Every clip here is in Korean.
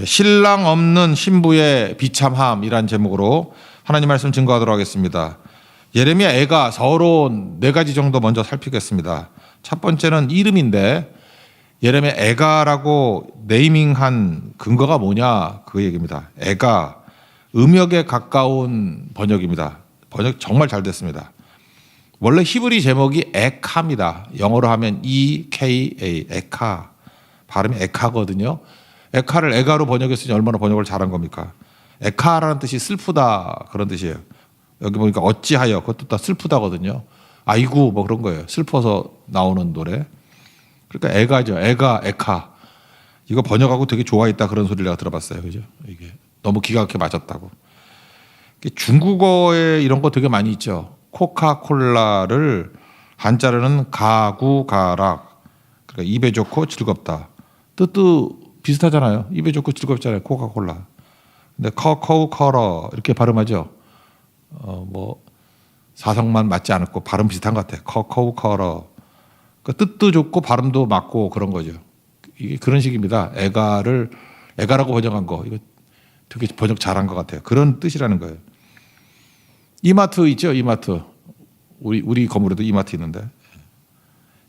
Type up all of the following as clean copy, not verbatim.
신랑 없는 신부의 비참함이란 제목으로 하나님 말씀 증거하도록 하겠습니다. 예레미야 애가 서론 4가지 정도 먼저 살피겠습니다. 첫 번째는 이름인데 예레미야 애가라고 네이밍한 근거가 뭐냐 그 얘기입니다. 애가 음역에 가까운 번역입니다. 번역 정말 잘 됐습니다. 원래 히브리 제목이 에카입니다. 영어로 하면 EKA 에카 발음이 에카거든요. 에카를 에가로 번역했으니 얼마나 번역을 잘한 겁니까? 에카라는 뜻이 슬프다 그런 뜻이에요. 여기 보니까 어찌하여 그것도 다 슬프다거든요. 아이고 뭐 그런 거예요. 슬퍼서 나오는 노래. 그러니까 에가죠. 에가 에카. 이거 번역하고 되게 좋아했다 그런 소리를 내가 들어봤어요. 그죠? 이게 너무 기가 막히게 맞았다고. 중국어에 이런 거 되게 많이 있죠. 코카콜라를 한자로는 가구가락. 그러니까 입에 좋고 즐겁다. 뜻도 비슷하잖아요. 입에 좋고 즐겁잖아요. 코카콜라. 근데 커커우커러 이렇게 발음하죠. 뭐 사성만 맞지 않고 발음 비슷한 것 같아요. 커커우커러. 그 뜻도 좋고 발음도 맞고 그런 거죠. 이게 그런 식입니다. 애가라고 번역한 거 이거 되게 번역 잘한 것 같아요. 그런 뜻이라는 거예요. 이마트 있죠. 이마트. 우리 건물에도 이마트 있는데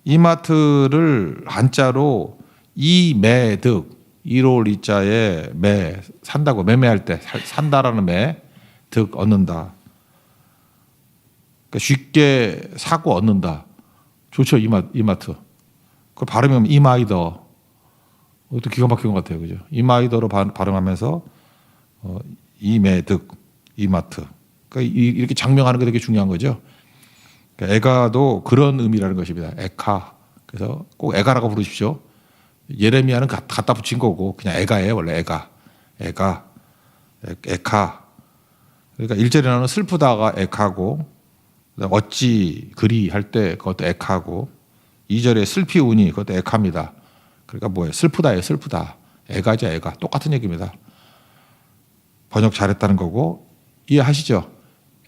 이마트를 한자로 이매득 이롤 이자에 매 산다고 매매할 때 산다라는 매 득 얻는다. 그러니까 쉽게 사고 얻는다. 좋죠. 이마트. 그 발음하면 이마이더. 이것도 기가 막힌 것 같아요. 그죠? 이마이더로 발음하면서 이매득 이마트. 그러니까 이렇게 장명하는 게 되게 중요한 거죠. 그러니까 애가도 그런 의미라는 것입니다. 에카. 그래서 꼭 애가라고 부르십시오. 예레미야는 갖다 붙인 거고 그냥 애가예요. 원래 애가. 에카. 그러니까 1절에 나오는 슬프다가 에카고 어찌 그리 할 때 그것도 에카고 2절에 슬피 우니 그것도 에카입니다. 그러니까 뭐예요? 슬프다예요. 슬프다. 애가죠. 애가. 똑같은 얘기입니다. 번역 잘했다는 거고 이해하시죠?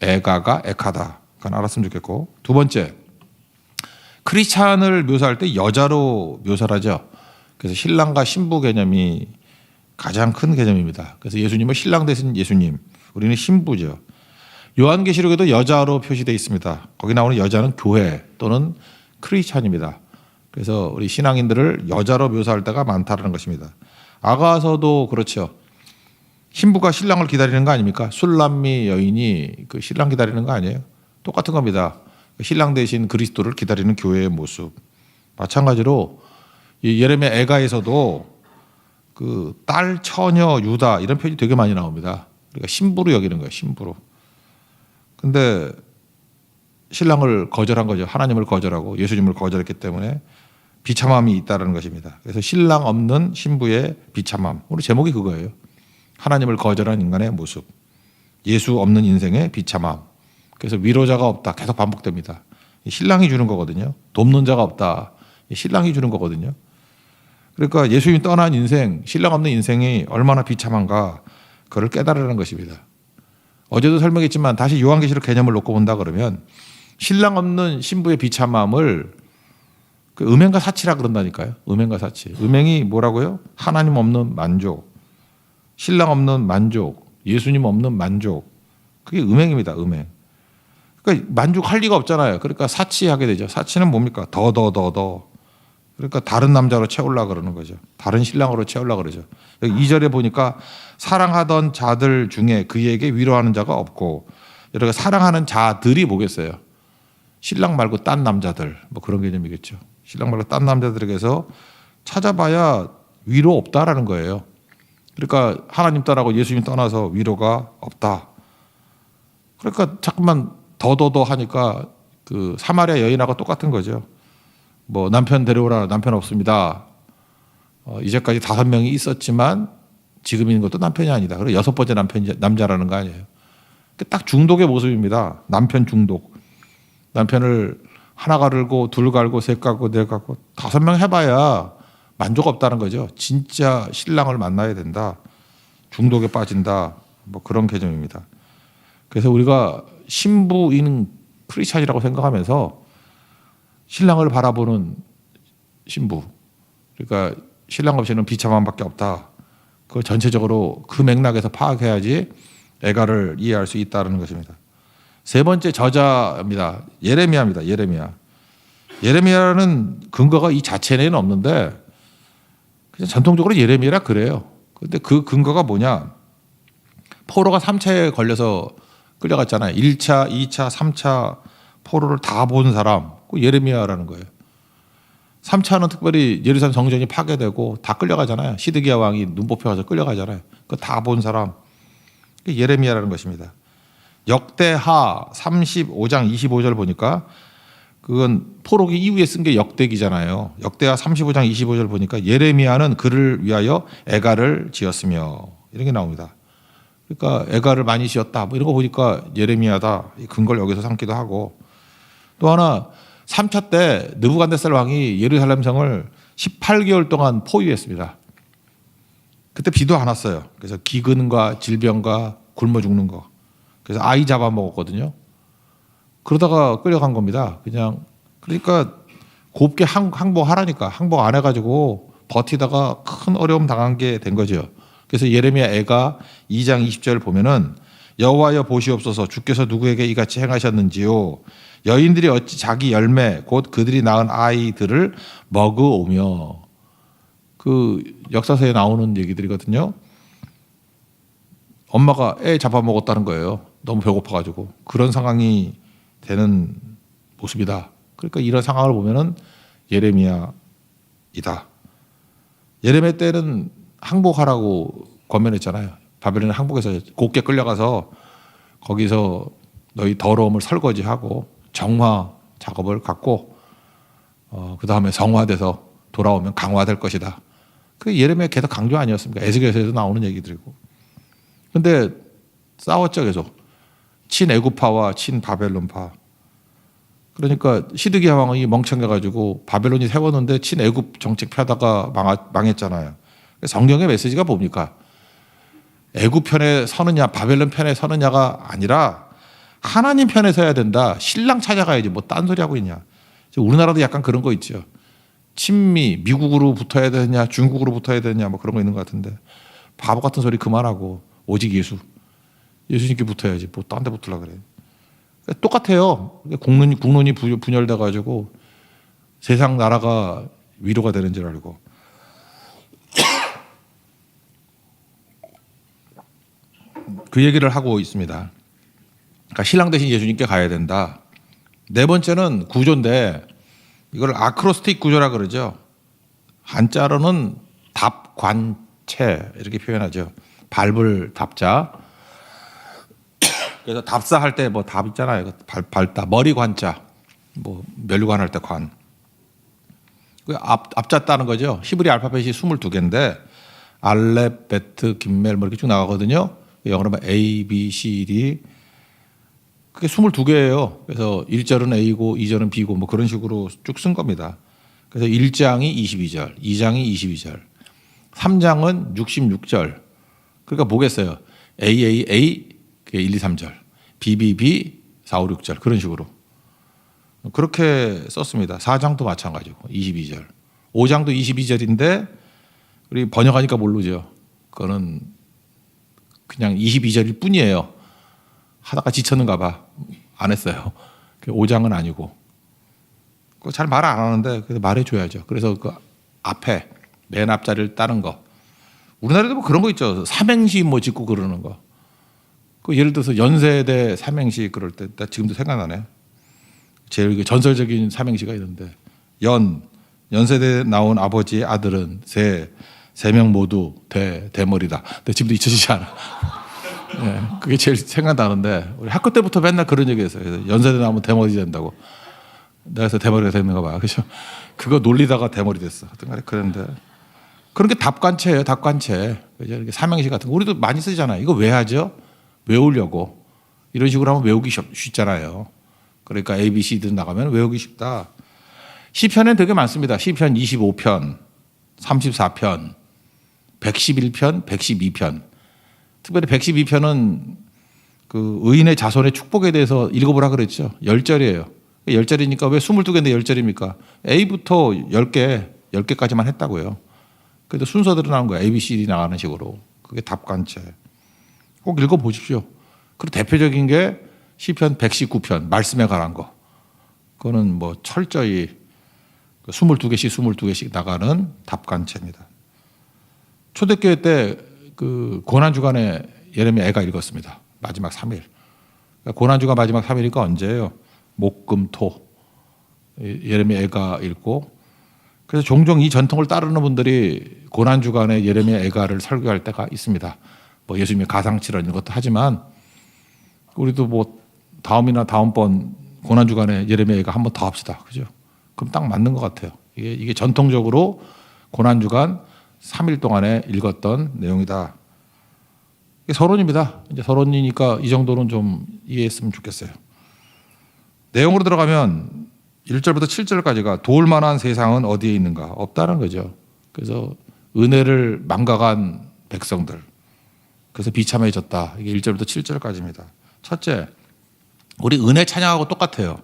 애가가 에카다. 그건 알았으면 좋겠고 두 번째 크리스찬을 묘사할 때 여자로 묘사를 하죠. 그래서 신랑과 신부 개념이 가장 큰 개념입니다. 그래서 예수님은 신랑 대신 예수님, 우리는 신부죠. 요한계시록에도 여자로 표시되어 있습니다. 거기 나오는 여자는 교회 또는 크리스찬입니다. 그래서 우리 신앙인들을 여자로 묘사할 때가 많다는 것입니다. 아가서도 그렇죠. 신부가 신랑을 기다리는 거 아닙니까? 술람미 여인이 그 신랑 기다리는 거 아니에요? 똑같은 겁니다. 신랑 대신 그리스도를 기다리는 교회의 모습. 마찬가지로 이 예레미야 애가에서도 그 딸, 처녀, 유다 이런 표현이 되게 많이 나옵니다. 그러니까 신부로 여기는 거예요. 신부로. 근데 신랑을 거절한 거죠. 하나님을 거절하고 예수님을 거절했기 때문에 비참함이 있다는 것입니다. 그래서 신랑 없는 신부의 비참함. 오늘 제목이 그거예요. 하나님을 거절한 인간의 모습. 예수 없는 인생의 비참함. 그래서 위로자가 없다. 계속 반복됩니다. 신랑이 주는 거거든요. 돕는 자가 없다. 신랑이 주는 거거든요. 그러니까 예수님이 떠난 인생, 신랑 없는 인생이 얼마나 비참한가 그걸 깨달으라는 것입니다. 어제도 설명했지만 다시 요한계시록 개념을 놓고 본다 그러면 신랑 없는 신부의 비참함을 그 음행과 사치라 그런다니까요. 음행과 사치. 음행이 뭐라고요? 하나님 없는 만족, 신랑 없는 만족, 예수님 없는 만족. 그게 음행입니다. 음행. 그러니까 만족할 리가 없잖아요. 그러니까 사치하게 되죠. 사치는 뭡니까? 더. 그러니까 다른 남자로 채우려고 그러는 거죠. 다른 신랑으로 채우려고 그러죠. 여기 2절에 보니까 사랑하던 자들 중에 그에게 위로하는 자가 없고 이렇게 사랑하는 자들이 뭐겠어요? 신랑 말고 딴 남자들 뭐 그런 개념이겠죠. 신랑 말고 딴 남자들에게서 찾아봐야 위로 없다라는 거예요. 그러니까 하나님 떠나고 예수님 떠나서 위로가 없다. 그러니까 자꾸만 더 하니까 그 사마리아 여인하고 똑같은 거죠. 뭐 남편 데려오라 남편 없습니다. 이제까지 5명이 있었지만 지금 있는 것도 남편이 아니다. 그리고 6번째 남자라는 거 아니에요. 딱 중독의 모습입니다. 남편 중독. 남편을 하나 가르고 둘 갈고 셋 가고 넷 가고 5명 해봐야 만족 없다는 거죠. 진짜 신랑을 만나야 된다. 중독에 빠진다. 뭐 그런 개념입니다. 그래서 우리가 신부인 크리스찬이라고 생각하면서 신랑을 바라보는 신부. 그러니까 신랑 없이는 비참함밖에 없다. 그 전체적으로 그 맥락에서 파악해야지 애가를 이해할 수 있다는 것입니다. 세 번째 저자입니다. 예레미야입니다. 예레미야. 예레미야는 근거가 이 자체 내에는 없는데 그냥 전통적으로 예레미야라 그래요. 근데 그 근거가 뭐냐? 포로가 3차에 걸려서 끌려갔잖아요. 1차, 2차, 3차 포로를 다 본 사람, 그 예레미야라는 거예요. 3차는 특별히 예루살렘 성전이 파괴되고 다 끌려가잖아요. 시드기야 왕이 눈 뽑혀가서 끌려가잖아요. 그 다 본 사람, 예레미야라는 것입니다. 역대하 35장 25절 보니까 그건 포로기 이후에 쓴 게 역대기잖아요. 역대하 35장 25절 보니까 예레미야는 그를 위하여 애가를 지었으며 이런 게 나옵니다. 그러니까 애가를 많이 지었다. 뭐 이런 거 보니까 예레미야다. 이 근거를 여기서 삼기도 하고 또 하나 3차 때 느부갓네살 왕이 예루살렘 성을 18개월 동안 포위했습니다. 그때 비도 안 왔어요. 그래서 기근과 질병과 굶어 죽는 거. 그래서 아이 잡아먹었거든요. 그러다가 끌려간 겁니다. 그냥 그러니까 곱게 항복하라니까 항복 안 해가지고 버티다가 큰 어려움 당한 게 된 거죠. 그래서 예레미야 애가 2장 20절 보면은 여호와여 보시옵소서 주께서 누구에게 이같이 행하셨는지요. 여인들이 어찌 자기 열매 곧 그들이 낳은 아이들을 먹으오며 그 역사서에 나오는 얘기들이거든요. 엄마가 애 잡아먹었다는 거예요. 너무 배고파가지고 그런 상황이 되는 모습이다. 그러니까 이런 상황을 보면은 예레미야이다. 예레미야 때는 항복하라고 권면했잖아요. 바벨론에 항복해서 곱게 끌려가서 거기서 너희 더러움을 설거지하고 정화 작업을 갖고 그 다음에 성화돼서 돌아오면 강화될 것이다. 그 예레미야 계속 강조 아니었습니까? 에스겔서에도 나오는 얘기들이고. 근데 싸웠죠 계속. 친애굽파와 친바벨론파. 그러니까 시드기야 왕이 멍청해가지고 바벨론이 세웠는데 친애굽 정책 펴다가 망했잖아요. 성경의 메시지가 뭡니까? 애굽 편에 서느냐 바벨론 편에 서느냐가 아니라 하나님 편에 서야 된다. 신랑 찾아가야지 뭐 딴 소리 하고 있냐. 우리나라도 약간 그런 거 있죠. 친미 미국으로 붙어야 되냐 중국으로 붙어야 되냐 뭐 그런 거 있는 것 같은데 바보 같은 소리 그만하고 오직 예수님께 붙어야지 뭐 딴 데 붙으려고 그래. 똑같아요. 국론이 분열돼 가지고 세상 나라가 위로가 되는 줄 알고 그 얘기를 하고 있습니다. 그러니까 신랑 대신 예수님께 가야 된다. 네 번째는 구조인데 이걸 아크로스틱 구조라 그러죠. 한자로는 답관체 이렇게 표현하죠. 밟을 답자. 그래서 답사할 때 뭐 답 있잖아요. 밟다 머리 관자. 뭐 멸관 할 때 관. 그 앞자 따는 거죠. 히브리 알파벳이 22개인데 알렙, 베트, 김멜 뭐 이렇게 쭉 나가거든요. 영어로 하면 A, B, C, D. 그게 22개예요. 그래서 1절은 A고 2절은 B고 뭐 그런 식으로 쭉 쓴 겁니다. 그래서 1장이 22절, 2장이 22절, 3장은 66절. 그러니까 뭐겠어요? A, 그게 1, 2, 3절. B, 4, 5, 6절. 그런 식으로. 그렇게 썼습니다. 4장도 마찬가지고 22절. 5장도 22절인데 우리 번역하니까 모르죠. 그거는 그냥 22절일 뿐이에요. 하다가 지쳤는가 봐. 안 했어요. 5장은 아니고. 잘 말 안 하는데 그래서 말해줘야죠. 그래서 그 앞에 맨 앞자리를 따는 거. 우리나라에도 뭐 그런 거 있죠. 삼행시 뭐 짓고 그러는 거. 그 예를 들어서 연세대 삼행시 그럴 때 나 지금도 생각나네. 제일 전설적인 삼행시가 있는데 연세대 나온 아버지의 아들은 세 명 모두 대머리다. 근데 지금도 잊혀지지 않아. 네, 그게 제일 생각나는데 우리 학교 때부터 맨날 그런 얘기했어요. 연세대 나오면 대머리 된다고. 내가 그래서 대머리가 됐는가 봐. 그죠? 그거 놀리다가 대머리 됐어. 하여튼 그랬는데 그런 게 답관체예요. 답관체. 그죠? 이렇게 삼행시 같은 거 우리도 많이 쓰잖아요. 이거 왜 하죠? 외우려고. 이런 식으로 하면 외우기 쉽잖아요. 그러니까 A, B, C 들 나가면 외우기 쉽다. 시편엔 되게 많습니다. 시편 25편, 34편, 111편, 112편. 특별히 112편은 그 의인의 자손의 축복에 대해서 읽어보라 그랬죠. 10절이에요. 10절이니까 왜 22개인데 10절입니까? A부터 10개까지만 했다고요. 그래도 순서대로 나온 거예요. A, B, C, D 나가는 식으로. 그게 답관체. 꼭 읽어보십시오. 그리고 대표적인 게 시편 119편 말씀에 관한 거. 그거는 뭐 철저히 22개씩 나가는 답관체입니다. 초대교회 때 그 고난주간에 예레미야 애가 읽었습니다. 마지막 3일. 고난주간 마지막 3일이니까 언제예요? 목, 금, 토. 예레미야 애가 읽고, 그래서 종종 이 전통을 따르는 분들이 고난주간에 예레미야 애가를 설교할 때가 있습니다. 뭐 예수님의 가상칠언 이런 것도 하지만 우리도 뭐 다음이나 다음번 고난주간에 예레미야 애가 한 번 더 합시다. 그죠? 그럼 딱 맞는 것 같아요. 이게 전통적으로 고난주간 3일 동안에 읽었던 내용이다. 이게 서론입니다. 이제 서론이니까 이 정도는 좀 이해했으면 좋겠어요. 내용으로 들어가면 1절부터 7절까지가 도울 만한 세상은 어디에 있는가? 없다는 거죠. 그래서 은혜를 망각한 백성들. 그래서 비참해졌다. 이게 1절부터 7절까지입니다. 첫째, 우리 은혜 찬양하고 똑같아요.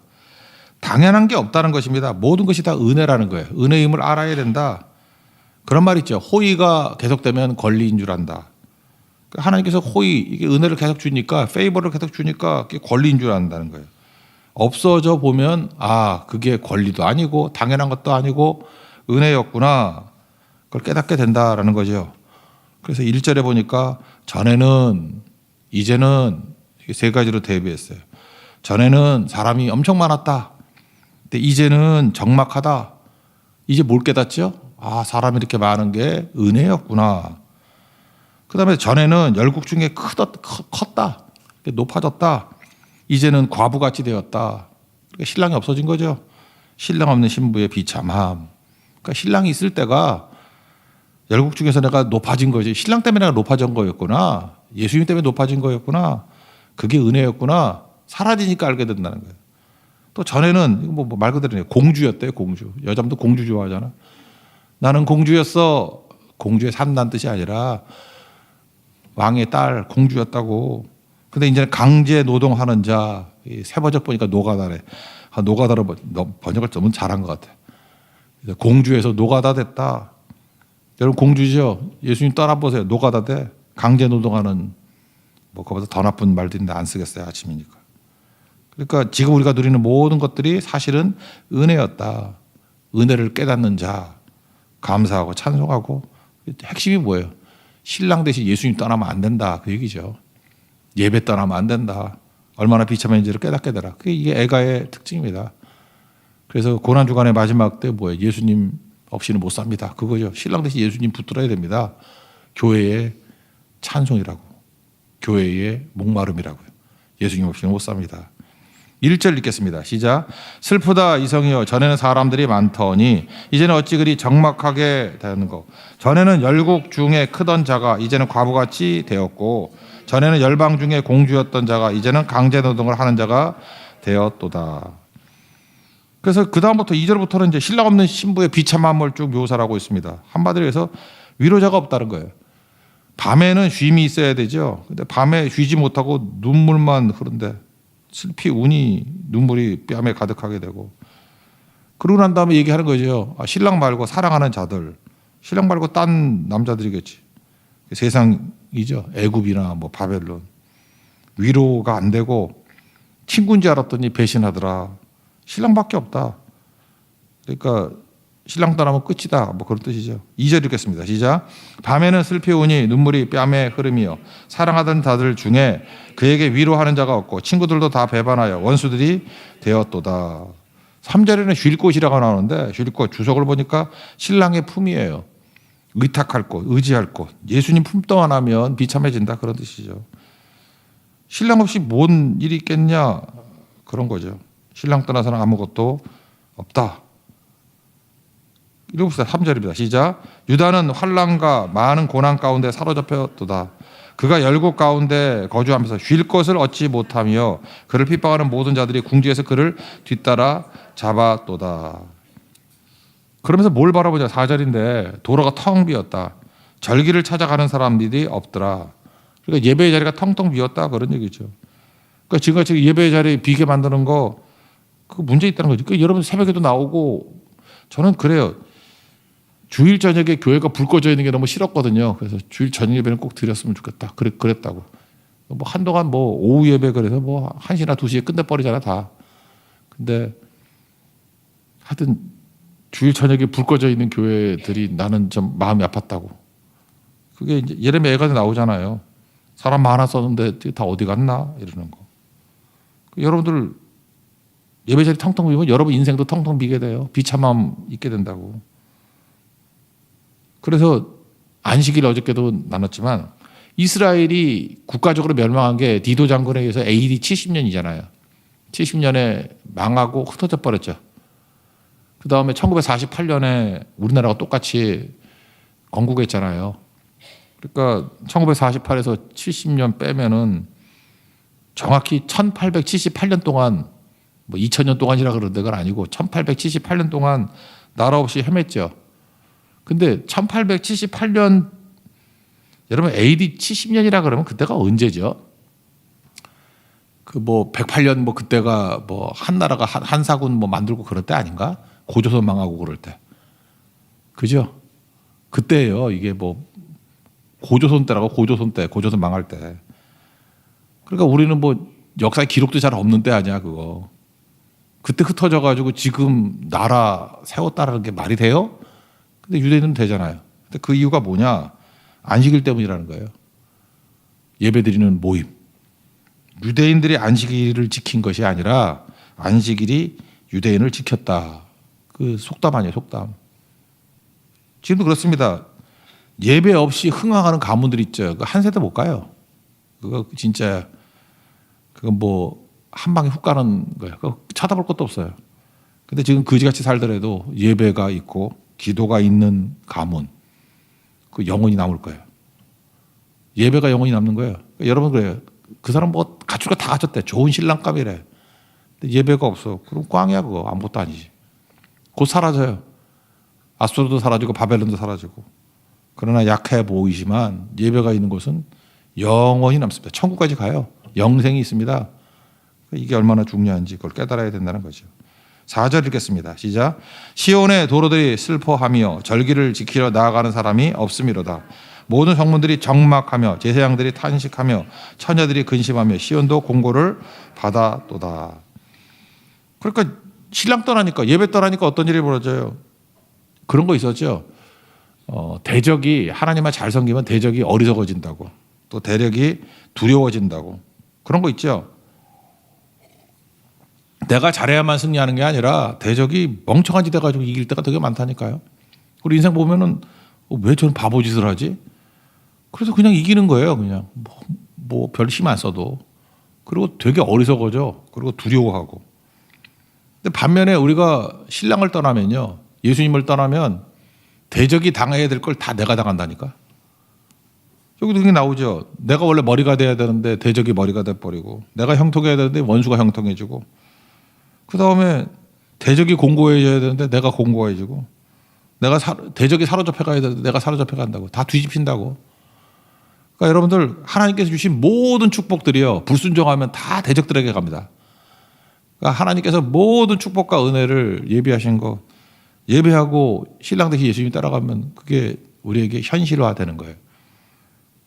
당연한 게 없다는 것입니다. 모든 것이 다 은혜라는 거예요. 은혜임을 알아야 된다. 그런 말 있죠. 호의가 계속되면 권리인 줄 안다. 하나님께서 호의, 이게 은혜를 계속 주니까, 페이버를 계속 주니까 그게 권리인 줄 안다는 거예요. 없어져 보면 그게 권리도 아니고 당연한 것도 아니고 은혜였구나. 그걸 깨닫게 된다라는 거죠. 그래서 1절에 보니까 전에는, 이제는 이게 세 가지로 대비했어요. 전에는 사람이 엄청 많았다. 근데 이제는 적막하다. 이제 뭘 깨닫죠? 사람이 이렇게 많은 게 은혜였구나. 그 다음에 전에는 열국 중에 컸다. 높아졌다. 이제는 과부같이 되었다. 그러니까 신랑이 없어진 거죠. 신랑 없는 신부의 비참함. 그러니까 신랑이 있을 때가 열국 중에서 내가 높아진 거지. 신랑 때문에 내가 높아진 거였구나. 예수님 때문에 높아진 거였구나. 그게 은혜였구나. 사라지니까 알게 된다는 거예요. 또 전에는 이거 뭐 말 그대로 공주였대요. 공주. 여자분도 공주 좋아하잖아. 나는 공주였어. 공주에 산다는 뜻이 아니라 왕의 딸 공주였다고. 근데 이제 강제 노동하는 자, 세번역 보니까 노가다래. 노가다로 번역을 너무 잘한 것 같아. 공주에서 노가다 됐다. 여러분 공주죠. 예수님 따라보세요. 노가다 돼. 강제 노동하는 뭐 그보다 더 나쁜 말도 있는데 안 쓰겠어요. 아침이니까. 그러니까 지금 우리가 누리는 모든 것들이 사실은 은혜였다. 은혜를 깨닫는 자, 감사하고 찬송하고. 핵심이 뭐예요? 신랑 대신 예수님 떠나면 안 된다. 그 얘기죠. 예배 떠나면 안 된다. 얼마나 비참한지를 깨닫게 되라. 그게 이게 애가의 특징입니다. 그래서 고난주간의 마지막 때 뭐예요? 예수님 없이는 못 삽니다. 그거죠. 신랑 대신 예수님 붙들어야 됩니다. 교회의 찬송이라고. 교회의 목마름이라고요. 예수님 없이는 못 삽니다. 1절 읽겠습니다. 시작. 슬프다 이성이여 전에는 사람들이 많더니 이제는 어찌 그리 적막하게 되는 거. 전에는 열국 중에 크던 자가 이제는 과부같이 되었고 전에는 열방 중에 공주였던 자가 이제는 강제노동을 하는 자가 되었도다. 그래서 그 다음부터 2절부터는 이제 신랑 없는 신부의 비참함을 쭉 묘사를 하고 있습니다. 한마디로 해서 위로자가 없다는 거예요. 밤에는 쉼이 있어야 되죠. 근데 밤에 쉬지 못하고 눈물만 흐른데 슬피 우니 눈물이 뺨에 가득하게 되고, 그러고 난 다음에 얘기하는 거죠. 신랑 말고 사랑하는 자들, 신랑 말고 딴 남자들이겠지. 세상이죠. 애굽이나 뭐 바벨론. 위로가 안 되고 친구인 줄 알았더니 배신하더라. 신랑밖에 없다. 그러니까 신랑 떠나면 끝이다. 뭐 그런 뜻이죠. 2절 읽겠습니다. 시작. 밤에는 슬피 우니 눈물이 뺨에 흐름이요. 사랑하던 자들 중에 그에게 위로하는 자가 없고 친구들도 다 배반하여 원수들이 되었도다. 3절에는 쉴 곳이라고 나오는데 쉴 곳 주석을 보니까 신랑의 품이에요. 의탁할 곳, 의지할 곳. 예수님 품 떠나면 비참해진다. 그런 뜻이죠. 신랑 없이 뭔 일이 있겠냐. 그런 거죠. 신랑 떠나서는 아무것도 없다. 읽어봅시다. 3절입니다. 시작. 유다는 환난과 많은 고난 가운데 사로잡혔도다. 그가 열국 가운데 거주하면서 쉴 것을 얻지 못하며 그를 핍박하는 모든 자들이 궁지에서 그를 뒤따라 잡았도다. 그러면서 뭘 바라보냐. 4절인데 도로가 텅 비었다. 절기를 찾아가는 사람들이 없더라. 그러니까 예배의 자리가 텅텅 비었다. 그런 얘기죠. 그러니까 지금까지 예배의 자리 비게 만드는 거 그 문제 있다는 거죠. 그러니까 여러분 새벽에도 나오고 저는 그래요. 주일 저녁에 교회가 불 꺼져 있는 게 너무 싫었거든요. 그래서 주일 저녁 예배는 꼭 드렸으면 좋겠다. 그랬다고. 뭐 한동안 뭐 오후 예배 그래서 뭐 1시나 2시에 끝내버리잖아 다. 근데 하여튼 주일 저녁에 불 꺼져 있는 교회들이 나는 좀 마음이 아팠다고. 그게 이제 예레미야 애가 나오잖아요. 사람 많았었는데 다 어디 갔나 이러는 거. 여러분들 예배자리 텅텅 비면 여러분 인생도 텅텅 비게 돼요. 비참함 있게 된다고. 그래서 안식일 어저께도 나눴지만 이스라엘이 국가적으로 멸망한 게 디도 장군에 의해서 AD 70년이잖아요. 70년에 망하고 흩어져 버렸죠. 그 다음에 1948년에 우리나라가 똑같이 건국했잖아요. 그러니까 1948에서 70년 빼면은 정확히 1878년 동안 뭐 2000년 동안이라 그러는데 그건 아니고 1878년 동안 나라 없이 헤맸죠. 근데 1878년 여러분 AD 70년이라 그러면 그때가 언제죠? 그 뭐 108년 뭐 그때가 뭐 한나라가 한사군 뭐 만들고 그럴 때 아닌가? 고조선 망하고 그럴 때. 그죠? 그때예요. 이게 뭐 고조선 때라고 고조선 때, 고조선 망할 때. 그러니까 우리는 뭐 역사의 기록도 잘 없는 때 아니야 그거. 그때 흩어져 가지고 지금 나라 세웠다라는 게 말이 돼요? 근데 유대인은 되잖아요. 근데 그 이유가 뭐냐? 안식일 때문이라는 거예요. 예배드리는 모임. 유대인들이 안식일을 지킨 것이 아니라 안식일이 유대인을 지켰다. 그 속담 아니에요, 속담. 지금도 그렇습니다. 예배 없이 흥황하는 가문들 있죠. 한 세대 못 가요. 그거 진짜 그건 뭐 한 방에 훅 가는 거예요. 그거 쳐다볼 것도 없어요. 근데 지금 그지같이 살더라도 예배가 있고 기도가 있는 가문 그 영혼이 남을 거예요. 예배가 영혼이 남는 거예요. 그러니까 여러분 그래요. 그 사람 뭐 갖출 거 다 갖췄대. 좋은 신랑감이래. 근데 예배가 없어. 그럼 꽝이야 그거. 아무것도 아니지. 곧 사라져요. 아수르도 사라지고 바벨론도 사라지고. 그러나 약해 보이지만 예배가 있는 곳은 영원히 남습니다. 천국까지 가요. 영생이 있습니다. 이게 얼마나 중요한지 그걸 깨달아야 된다는 거죠. 4절 읽겠습니다. 시작. 시온의 도로들이 슬퍼하며 절기를 지키러 나아가는 사람이 없음이로다. 모든 성문들이 적막하며 제사장들이 탄식하며 처녀들이 근심하며 시온도 공고를 받아도다. 그러니까 신랑 떠나니까 예배 떠나니까 어떤 일이 벌어져요? 그런 거 있었죠. 대적이 하나님만 잘 섬기면 대적이 어리석어진다고. 또 대적이 두려워진다고. 그런 거 있죠. 내가 잘해야만 승리하는 게 아니라 대적이 멍청한 짓 해가지고 이길 때가 되게 많다니까요. 우리 인생 보면은 왜 저는 바보짓을 하지? 그래서 그냥 이기는 거예요. 그냥 뭐 별 힘 안 써도. 그리고 되게 어리석어져. 그리고 두려워하고. 근데 반면에 우리가 신랑을 떠나면요. 예수님을 떠나면 대적이 당해야 될 걸 다 내가 당한다니까. 여기도 그게 나오죠. 내가 원래 머리가 돼야 되는데 대적이 머리가 돼버리고 내가 형통해야 되는데 원수가 형통해지고 그 다음에 대적이 공고해져야 되는데 내가 공고해지고 대적이 사로잡혀 가야 되는데 내가 사로잡혀 간다고. 다 뒤집힌다고. 그러니까 여러분들 하나님께서 주신 모든 축복들이요. 불순종하면 다 대적들에게 갑니다. 그러니까 하나님께서 모든 축복과 은혜를 예비하신 거 예배하고 신랑 대신 예수님이 따라가면 그게 우리에게 현실화되는 거예요.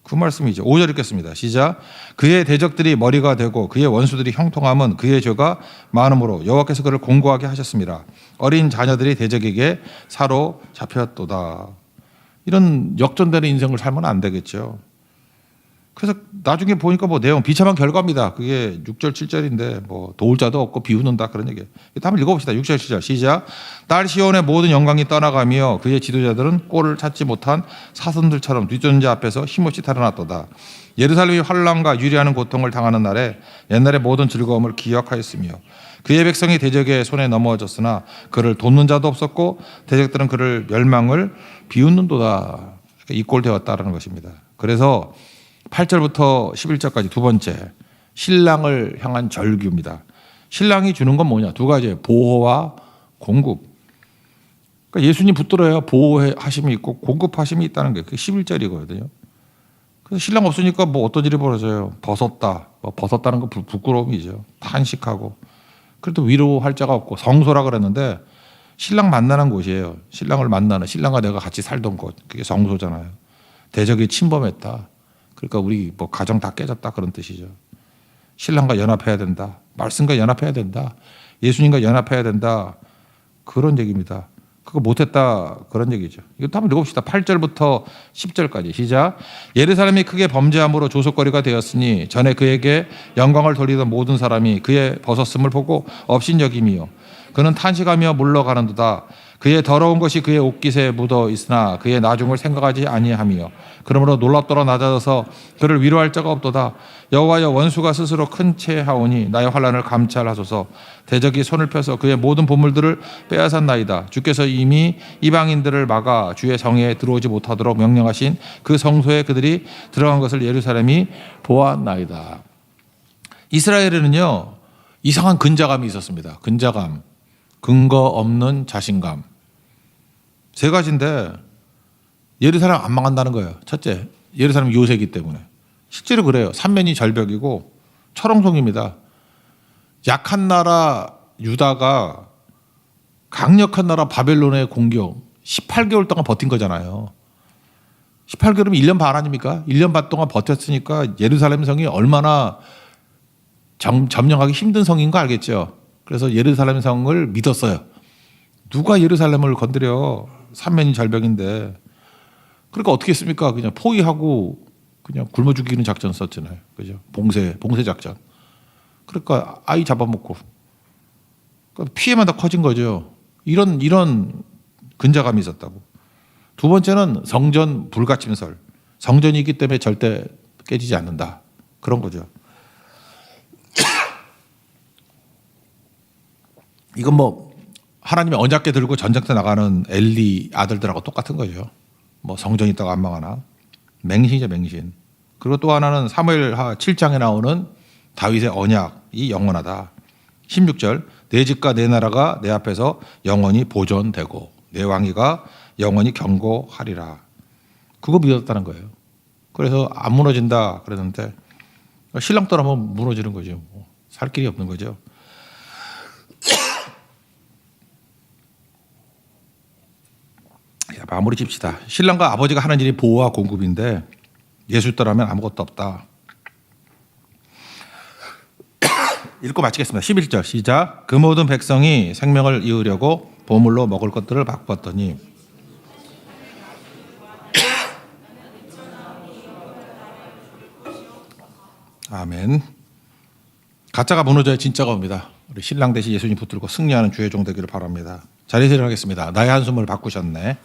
그 말씀이죠. 5절 읽겠습니다. 시작. 그의 대적들이 머리가 되고 그의 원수들이 형통함은 그의 죄가 많음으로 여호와께서 그를 공고하게 하셨습니다. 어린 자녀들이 대적에게 사로잡혔도다. 이런 역전되는 인생을 살면 안 되겠죠. 그래서 나중에 보니까 뭐 내용 비참한 결과입니다. 그게 6절 7절인데 뭐 도울 자도 없고 비웃는다 그런 얘기예요. 한번 읽어봅시다. 6절 7절 시작. 딸 시온의 모든 영광이 떠나가며 그의 지도자들은 꼴을 찾지 못한 사슴들처럼 뒷전자 앞에서 힘없이 달아났도다. 예루살렘이 환난과 유리하는 고통을 당하는 날에 옛날의 모든 즐거움을 기억하였으며 그의 백성이 대적의 손에 넘어졌으나 그를 돕는 자도 없었고 대적들은 그를 멸망을 비웃는도다. 이 꼴 되었다라는 것입니다. 그래서 8절부터 11절까지 두 번째 신랑을 향한 절규입니다. 신랑이 주는 건 뭐냐? 두 가지예요. 보호와 공급. 그러니까 예수님 붙들어야 보호하심이 있고 공급하심이 있다는 게 그게 11절이거든요. 그래서 신랑 없으니까 뭐 어떤 일이 벌어져요? 벗었다. 뭐 벗었다는 건 부끄러움이죠. 탄식하고. 그래도 위로할 자가 없고 성소라 그랬는데 신랑 만나는 곳이에요. 신랑을 만나는, 신랑과 내가 같이 살던 곳. 그게 성소잖아요. 대적이 침범했다. 그러니까 우리 뭐 가정 다 깨졌다 그런 뜻이죠. 신랑과 연합해야 된다. 말씀과 연합해야 된다. 예수님과 연합해야 된다. 그런 얘기입니다. 그거 못했다 그런 얘기죠. 이것도 한번 읽어봅시다. 8절부터 10절까지 시작. 예루살렘이 크게 범죄함으로 조속거리가 되었으니 전에 그에게 영광을 돌리던 모든 사람이 그의 벗었음을 보고 업신여김이요 그는 탄식하며 물러가는도다. 그의 더러운 것이 그의 옷깃에 묻어 있으나 그의 나중을 생각하지 아니하며 그러므로 놀랍도록 낮아져서 그를 위로할 자가 없도다. 여호와여 원수가 스스로 큰 채하오니 나의 환난을 감찰하소서. 대적이 손을 펴서 그의 모든 보물들을 빼앗았나이다. 주께서 이미 이방인들을 막아 주의 성에 들어오지 못하도록 명령하신 그 성소에 그들이 들어간 것을 예루살렘이 보았나이다. 이스라엘에는요 이상한 근자감이 있었습니다. 근자감, 근거 없는 자신감. 세 가지인데 예루살렘 안 망한다는 거예요. 첫째, 예루살렘 요새이기 때문에. 실제로 그래요. 삼면이 절벽이고 철옹성입니다. 약한 나라 유다가 강력한 나라 바벨론의 공격 18개월 동안 버틴 거잖아요. 18개월이면 1년 반 아닙니까? 1년 반 동안 버텼으니까 예루살렘 성이 얼마나 점령하기 힘든 성인 거 알겠죠. 그래서 예루살렘 성을 믿었어요. 누가 예루살렘을 건드려? 삼면이 절벽인데. 그러니까 어떻게 했습니까? 그냥 포위하고 그냥 굶어 죽이는 작전 썼잖아요. 그죠? 봉쇄 작전. 그러니까 아이 잡아먹고. 그러니까 피해만 더 커진 거죠. 이런 근자감이 있었다고. 두 번째는 성전 불가침설. 성전이 있기 때문에 절대 깨지지 않는다. 그런 거죠. 이건 뭐 하나님의 언약궤 들고 전쟁터 나가는 엘리 아들들하고 똑같은 거죠. 뭐 성전이 있다고 안 망하나. 맹신이죠, 맹신. 그리고 또 하나는 사무엘하 7장에 나오는 다윗의 언약이 영원하다. 16절 내 집과 내 나라가 내 앞에서 영원히 보존되고 내 왕위가 영원히 경고하리라. 그거 믿었다는 거예요. 그래서 안 무너진다 그랬는데 신랑 떠나면 무너지는 거죠. 살 길이 없는 거죠. 마무리 짓시다. 신랑과 아버지가 하는 일이 보호와 공급인데 예수 떠나면 아무것도 없다. 읽고 마치겠습니다. 11절 시작. 그 모든 백성이 생명을 이으려고 보물로 먹을 것들을 바꿨더니 아멘. 가짜가 무너져야 진짜가 옵니다. 우리 신랑 대신 예수님 붙들고 승리하는 주의 종 되기를 바랍니다. 자리에서 일어나겠습니다. 나의 한숨을 바꾸셨네.